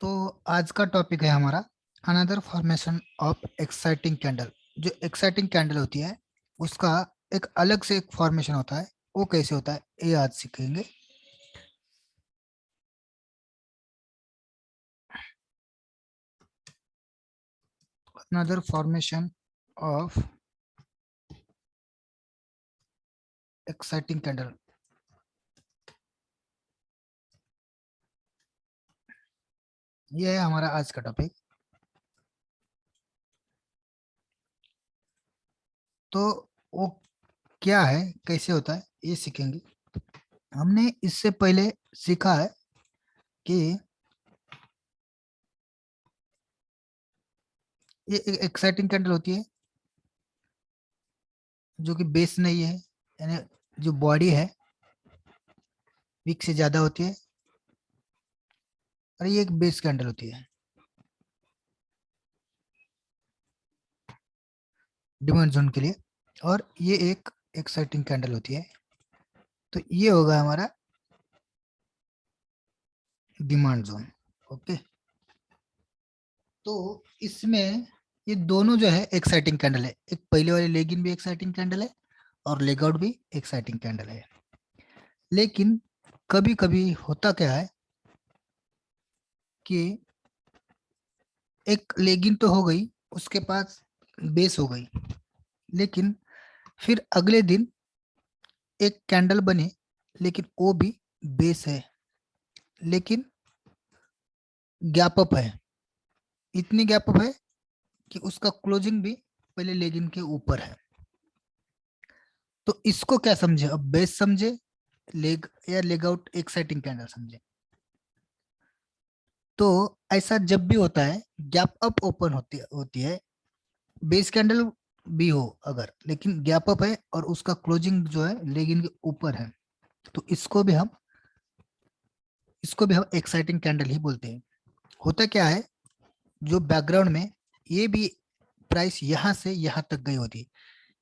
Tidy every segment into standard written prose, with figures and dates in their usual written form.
तो आज का टॉपिक है हमारा another formation of exciting candle. जो एक्साइटिंग कैंडल होती है उसका एक अलग से एक फॉर्मेशन होता है। वो कैसे होता है ये आज सीखेंगे। Another formation of exciting candle. ये है हमारा आज का टॉपिक। तो वो क्या है, कैसे होता है, ये सीखेंगे। हमने इससे पहले सीखा है कि ये एक एक्साइटिंग कैंडल होती है जो कि बेस नहीं है, यानी जो बॉडी है वीक से ज्यादा होती है, और ये एक बेस कैंडल होती है डिमांड जोन के लिए, और ये एक एक्साइटिंग कैंडल होती है। तो ये होगा हमारा डिमांड जोन। ओके, तो इसमें ये दोनों जो है एक्साइटिंग कैंडल है। एक पहले वाली लेग इन भी एक्साइटिंग कैंडल है और लेग आउट भी एक्साइटिंग कैंडल है। लेकिन कभी कभी होता क्या है कि एक लेग इन तो हो गई, उसके पास बेस हो गई, लेकिन फिर अगले दिन एक कैंडल बने, लेकिन वो भी बेस है, लेकिन गैप अप है। इतनी गैप अप है कि उसका क्लोजिंग भी पहले लेगिन के ऊपर है। तो इसको क्या समझे, अब बेस समझे, लेग या लेग आउट एक्साइटिंग कैंडल समझे। तो ऐसा जब भी होता है, गैप अप ओपन होती है, बेस कैंडल भी हो अगर, लेकिन गैप अप है और उसका क्लोजिंग जो है लेगिन के ऊपर है, तो इसको भी हम एक्साइटिंग कैंडल ही बोलते हैं। होता क्या है, जो बैकग्राउंड में ये भी प्राइस यहाँ से यहाँ तक गई होती है,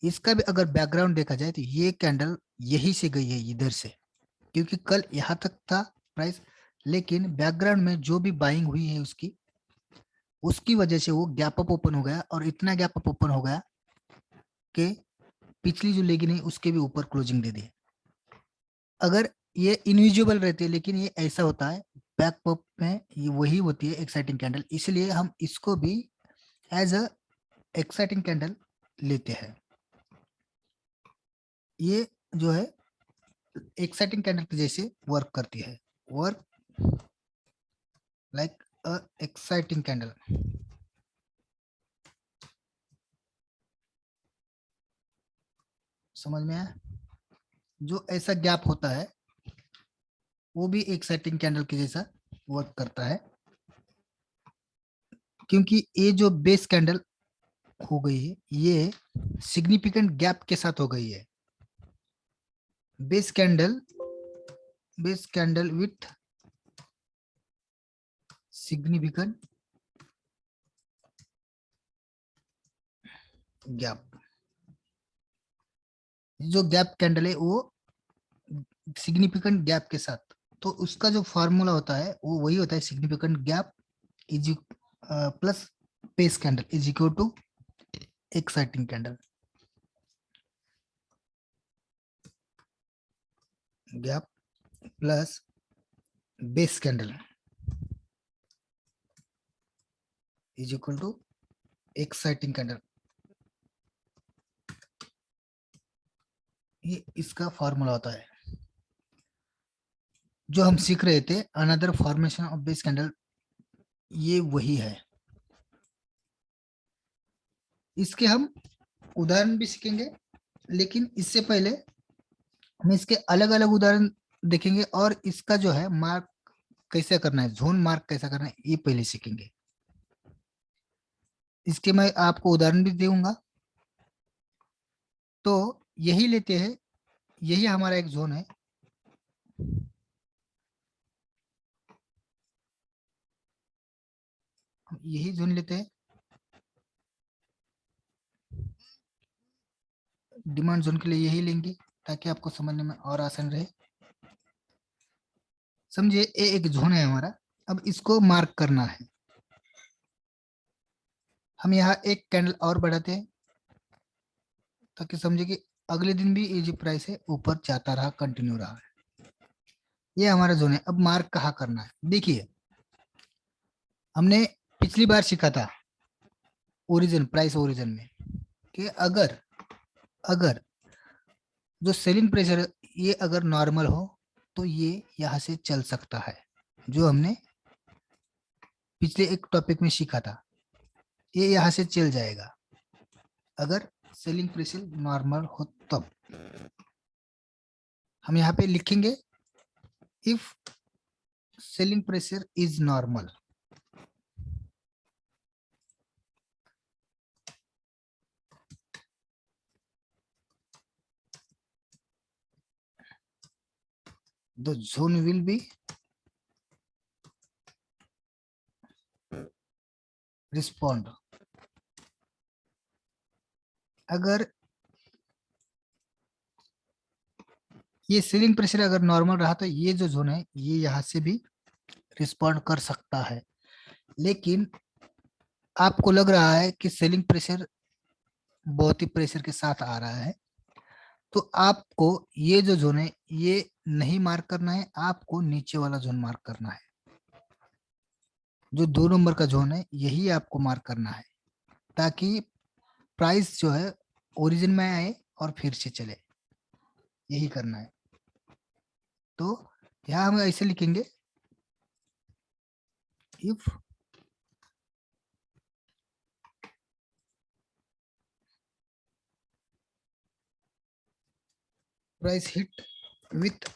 इसका भी अगर बैकग्राउंड देखा जाए तो ये कैंडल यही से गई है इधर से, क्योंकि कल यहाँ तक था प्राइस, लेकिन बैकग्राउंड में जो भी बाइंग हुई है उसकी उसकी वजह से वो गैप अप ओपन हो गया, और इतना गैप अप ओपन हो गया कि पिछली जो लेगी नहीं उसके भी ऊपर क्लोजिंग दे दी। अगर ये इनविजिबल रहती है, लेकिन ये ऐसा होता है बैक पॉप में, ये वही होती है एक्साइटिंग कैंडल, इसलिए हम इसको भी एज अ एक्साइटिंग कैंडल लेते हैं। ये जो है एक्साइटिंग कैंडल के जैसे वर्क करती है, वर्क लाइक अ एक्साइटिंग कैंडल। समझ में आया? जो ऐसा गैप होता है वो भी एक्साइटिंग कैंडल के जैसा वर्क करता है, क्योंकि ये जो बेस कैंडल हो गई है ये सिग्निफिकेंट गैप के साथ हो गई है। Base candle, base candle with significant gap. जो गैप कैंडल है वो सिग्निफिकेंट गैप के साथ, तो उसका जो फॉर्मूला होता है वो वही होता है, significant gap is plus base candle is equal to exciting candle. Gap plus base candle is equal to exciting candle. ये इसका फॉर्मूला होता है जो हम सीख रहे थे, another formation of base candle, ये वही है। इसके हम उदाहरण भी सीखेंगे, लेकिन इससे पहले हम इसके अलग अलग उदाहरण देखेंगे, और इसका जो है मार्क कैसे करना है, जोन मार्क कैसा करना है, ये पहले सीखेंगे। इसके मैं आपको उदाहरण भी दूंगा। तो यही लेते हैं, यही हमारा एक जोन है। हम यही जोन लेते हैं, डिमांड जोन के लिए यही लेंगे ताकि आपको समझने में और आसान रहे। समझिए ये एक जोन है हमारा, अब इसको मार्क करना है। हम यहाँ एक कैंडल और बढ़ाते हैं ताकि समझे कि अगले दिन भी ये जो प्राइस है ऊपर जाता रहा, कंटिन्यू रहा है। ये हमारा जोन है। अब मार्क कहाँ करना है, देखिए हमने पिछली बार सीखा था ओरिजिन, प्राइस ओरिजिन में, कि अगर अगर जो सेलिंग प्रेशर ये अगर नॉर्मल हो तो ये यहाँ से चल सकता है, जो हमने पिछले एक टॉपिक में सीखा था। ये यहाँ से चल जाएगा अगर सेलिंग प्रेशर नॉर्मल हो तब। हम यहाँ पे लिखेंगे if selling pressure is normal. The zone will be respond। अगर ये सेलिंग प्रेशर अगर नॉर्मल रहा तो ये जो जोन है ये यहाँ से भी रिस्पॉन्ड कर सकता है। लेकिन आपको लग रहा है कि सेलिंग प्रेशर बहुत ही प्रेशर के साथ आ रहा है, तो आपको ये जो जोन है ये नहीं मार्क करना है, आपको नीचे वाला जोन मार्क करना है। जो 2 नंबर का जोन है यही आपको मार्क करना है, ताकि प्राइस जो है ओरिजिन में आए और फिर से चले, यही करना है। तो यहाँ हम ऐसे लिखेंगे if price hit with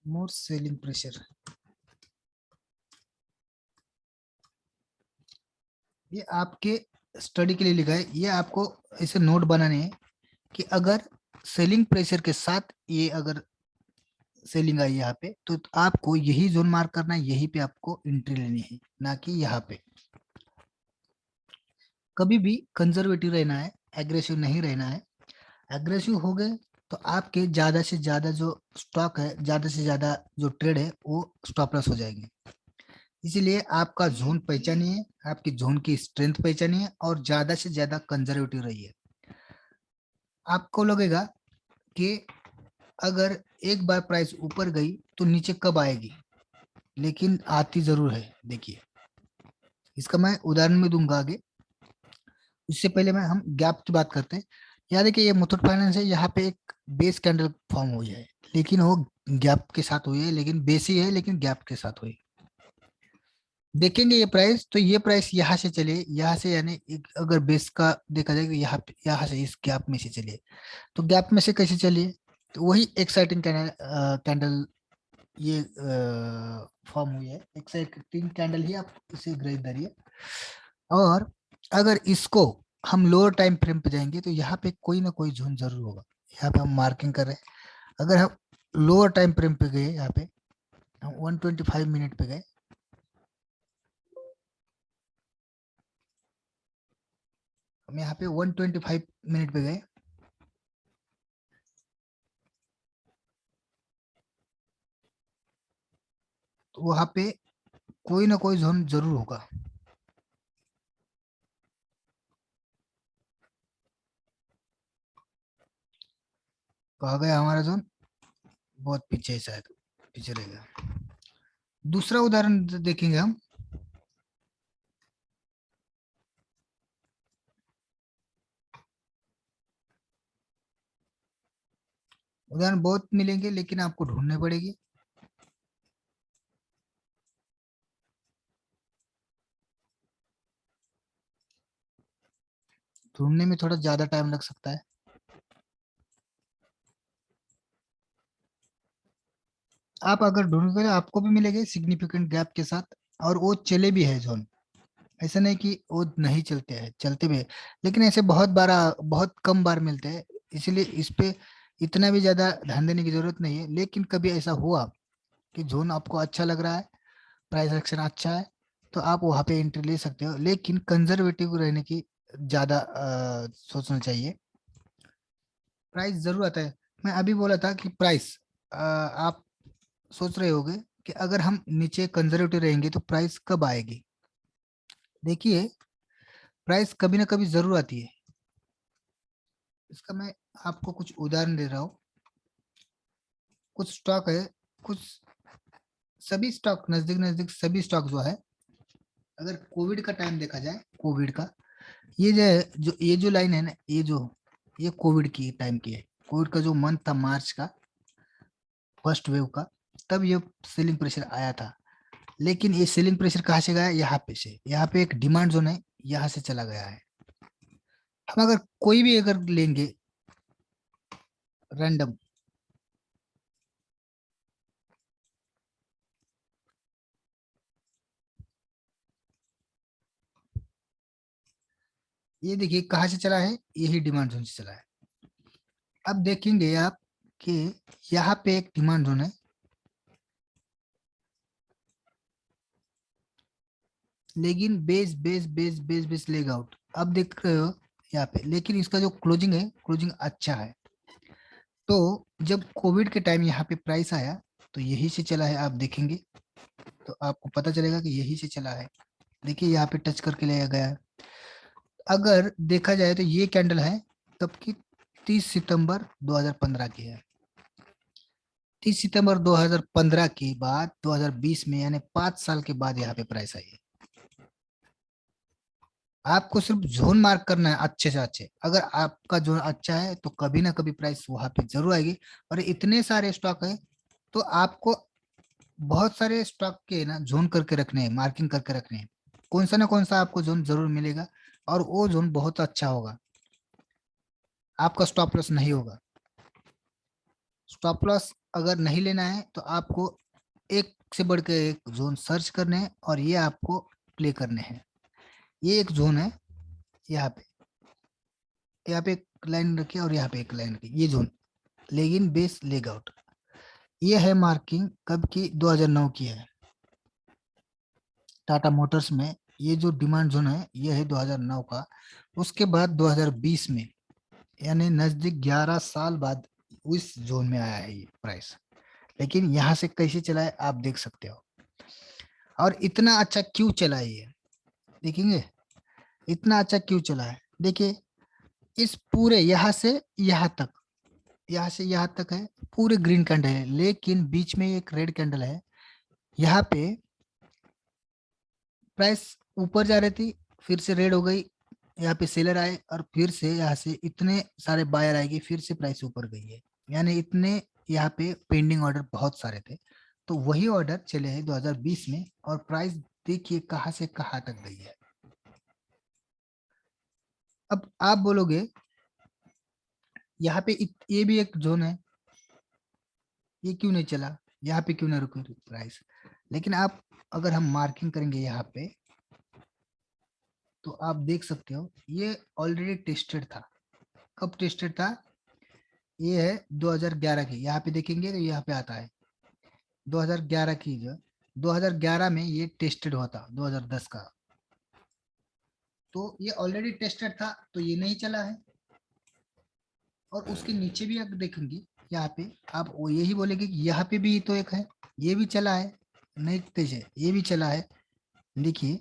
more selling pressure. ये आपके स्टडी के लिए लिखा है, ये आपको ऐसे नोट बनाने हैं कि अगर सेलिंग प्रेशर के साथ ये अगर सेलिंग आई यहाँ पे तो आपको यही जोन मार्क करना है, यही पे आपको एंट्री लेनी है, ना कि यहाँ पे। कभी भी कंजर्वेटिव रहना है, एग्रेसिव नहीं रहना है। एग्रेसिव हो गए तो आपके ज्यादा से ज्यादा जो स्टॉक है, ज्यादा से ज्यादा जो ट्रेड है वो स्टॉप लॉस हो जाएंगे। इसीलिए आपका जोन पहचानिए, आपकी जोन की स्ट्रेंथ पहचानिए और ज्यादा से ज्यादा कंजर्वेटिव रहिए। आपको लगेगा कि अगर एक बार प्राइस ऊपर गई तो नीचे कब आएगी, लेकिन आती जरूर है। देखिए इसका मैं उदाहरण में दूंगा आगे। इससे पहले मैं हम गैप की बात करते हैं। याद है कि ये मुथूट फाइनेंस है, यहाँ पे एक बेस कैंडल फॉर्म हुई है, लेकिन वो गैप के साथ हुई है, लेकिन बेस ही है लेकिन गैप के साथ हुई। देखेंगे ये प्राइस, तो ये प्राइस यहाँ से चले, यहाँ से यानी अगर बेस का देखा जाए यहाँ यहाँ से इस गैप में से चलिए, तो गैप में से कैसे चलिए, तो वही एक्साइटिंग कैंडल कैंडल ये फॉर्म हुई है। एक्साइटिंग कैंडल ही आप इसे ग्रहित धरिए। और अगर इसको हम लोअर टाइम फ्रेम पे जाएंगे तो यहाँ पे कोई ना कोई जोन जरूर होगा। यहाँ पे हम मार्किंग कर रहे हैं। अगर हम लोअर टाइम फ्रेम पे गए, यहाँ पे हम 125 मिनट पे गए, हम यहाँ पे 125 मिनट पे गए, तो वहां पे कोई ना कोई जोन जरूर होगा। कहा गया हमारा जोन बहुत पीछे है, शायद पीछे रह गया। दूसरा उदाहरण देखेंगे हम। उदाहरण बहुत मिलेंगे लेकिन आपको ढूंढने पड़ेगी। ढूंढने में थोड़ा ज्यादा टाइम लग सकता है। आप अगर ढूंढोगे आपको भी मिलेंगे सिग्निफिकेंट गैप के साथ, और वो चले भी है जोन। ऐसा नहीं कि वो नहीं चलते हैं, चलते भी है, लेकिन ऐसे बहुत कम बार मिलते हैं। इसलिए इस पे इतना भी ज्यादा ध्यान देने की जरूरत नहीं है। लेकिन कभी ऐसा हुआ कि जोन आपको अच्छा लग रहा है, प्राइस एक्शन अच्छा है, तो आप वहां पे एंट्री ले सकते हो, लेकिन कंजर्वेटिव रहने की ज्यादा सोचना चाहिए। प्राइस जरूर आता है। मैं अभी बोला था कि प्राइस, आप सोच रहे होंगे कि अगर हम नीचे कंजर्वेटिव रहेंगे तो प्राइस कब आएगी। देखिए, प्राइस कभी ना कभी जरूर आती है। इसका मैं आपको कुछ उदाहरण दे रहा हूँ। कुछ स्टॉक है, कुछ सभी स्टॉक नजदीक नजदीक सभी स्टॉक जो है, अगर कोविड का टाइम देखा जाए, कोविड का ये जो है, जो ये जो लाइन है ना, ये कोविड की टाइम की है। कोविड का जो मंथ था मार्च का, फर्स्ट वेव का, तब ये सेलिंग प्रेशर आया था। लेकिन ये सेलिंग प्रेशर कहाँ से गया? यहाँ पे से। यहाँ पे एक डिमांड जोन है, यहाँ से चला गया है। हम अगर कोई भी अगर लेंगे रैंडम, ये देखिए कहाँ से चला है, यही डिमांड जोन से चला है। अब देखेंगे आप कि यहाँ पे एक डिमांड जोन है, लेकिन base base base base base leg out, अब देख रहे हो यहाँ पे। लेकिन इसका जो क्लोजिंग है, क्लोजिंग अच्छा है। तो जब कोविड के टाइम यहाँ पे प्राइस आया तो यही से चला है। आप देखेंगे तो आपको पता चलेगा कि यही से चला है। देखिए यहाँ पे टच करके ले गया है। अगर देखा जाए तो ये कैंडल है तब की, 30 सितंबर 2015 की है। 30 सितंबर 2015 के बाद 2020 में, यानी 5 साल के बाद यहाँ पे प्राइस आई है। आपको सिर्फ जोन मार्क करना है अच्छे से अच्छे। अगर आपका जोन अच्छा है तो कभी ना कभी प्राइस वहां पे जरूर आएगी। और इतने सारे स्टॉक है तो आपको बहुत सारे स्टॉक के ना जोन करके रखने हैं, मार्किंग करके रखने हैं। कौन सा ना कौन सा आपको जोन जरूर मिलेगा, और वो जोन बहुत अच्छा होगा। आपका स्टॉप लॉस नहीं होगा। स्टॉप लॉस अगर नहीं लेना है तो आपको एक से बढ़ के एक जोन सर्च करने हैं, और ये आपको प्ले करने हैं। ये एक जोन है, यहाँ पे, यहाँ पे एक लाइन रखिए और यहाँ पे एक लाइन रखिए, ये जोन। लेगिन बेस लेग आउट, ये है मार्किंग कब की? 2009 की है। टाटा मोटर्स में ये जो डिमांड जोन है ये है 2009 का। उसके बाद 2020 में, यानी नजदीक 11 साल बाद उस जोन में आया है ये प्राइस। लेकिन यहाँ से कैसे चला है आप देख सकते हो। और इतना अच्छा क्यों चला है ये देखेंगे। इतना अच्छा क्यों चला है, देखिए। इस पूरे यहाँ से यहाँ तक, यहाँ से यहाँ तक है, पूरे ग्रीन कैंडल है, लेकिन बीच में एक रेड कैंडल है। यहाँ पे प्राइस ऊपर जा रही थी, फिर से रेड हो गई, यहाँ पे सेलर आए, और फिर से यहाँ से इतने सारे बायर आएगी, फिर से प्राइस ऊपर गई है। यानी इतने यहाँ पे पेंडिंग ऑर्डर बहुत सारे थे। तो वही ऑर्डर चले हैं 2020 में, और प्राइस देखिए कहाँ से कहाँ तक गई है। अब आप बोलोगे यहाँ पे ये भी एक जोन है, ये क्यों नहीं चला, यहाँ पे क्यों ना रुके प्राइस। लेकिन आप अगर हम मार्किंग करेंगे यहाँ पे, तो आप देख सकते हो ये ऑलरेडी टेस्टेड था। कब टेस्टेड था? ये है 2011 की। यहाँ पे देखेंगे तो यहाँ पे आता है 2011 की। जो 2011 में ये टेस्टेड हुआ था, 2010 का। तो ये ऑलरेडी टेस्टेड था, तो ये नहीं चला है। और उसके नीचे भी आप देखेंगे, यहाँ पे आप वो यही बोलेंगे कि यहाँ पे भी तो एक है, ये भी चला है, नहीं तेज है, ये भी चला है। देखिए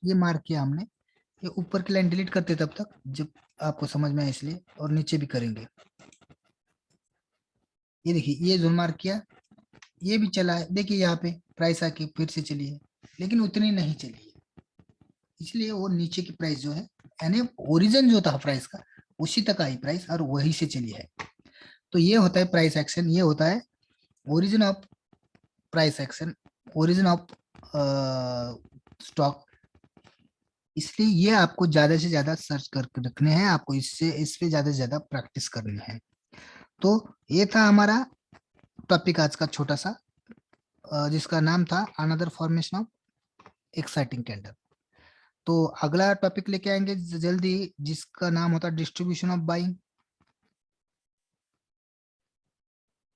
ये मार्क किया हमने। ये ऊपर की लाइन डिलीट करते तब तक जब आपको समझ में आए, इसलिए। और नीचे भी करेंगे। ये देखिए ये जोन मार्क किया, ये भी चला है। देखिए यहाँ पे प्राइस आके फिर से चली है, लेकिन उतनी नहीं चली है। इसलिए वो नीचे की प्राइस जो है, यानी ओरिजिन जो था प्राइस का, उसी तक आई प्राइस, और वही से चली है। तो ये होता है प्राइस एक्शन, ये होता है origin of price action, origin of stock. इसलिए ये आपको ज्यादा से ज्यादा सर्च करके रखने हैं, आपको इससे इस पे ज्यादा से ज्यादा प्रैक्टिस करनी है। तो ये था हमारा टॉपिक आज का छोटा सा, जिसका नाम था another formation of exciting candle. तो अगला टॉपिक लेके आएंगे जल्दी, जिसका नाम होता है डिस्ट्रीब्यूशन ऑफ बाइंग।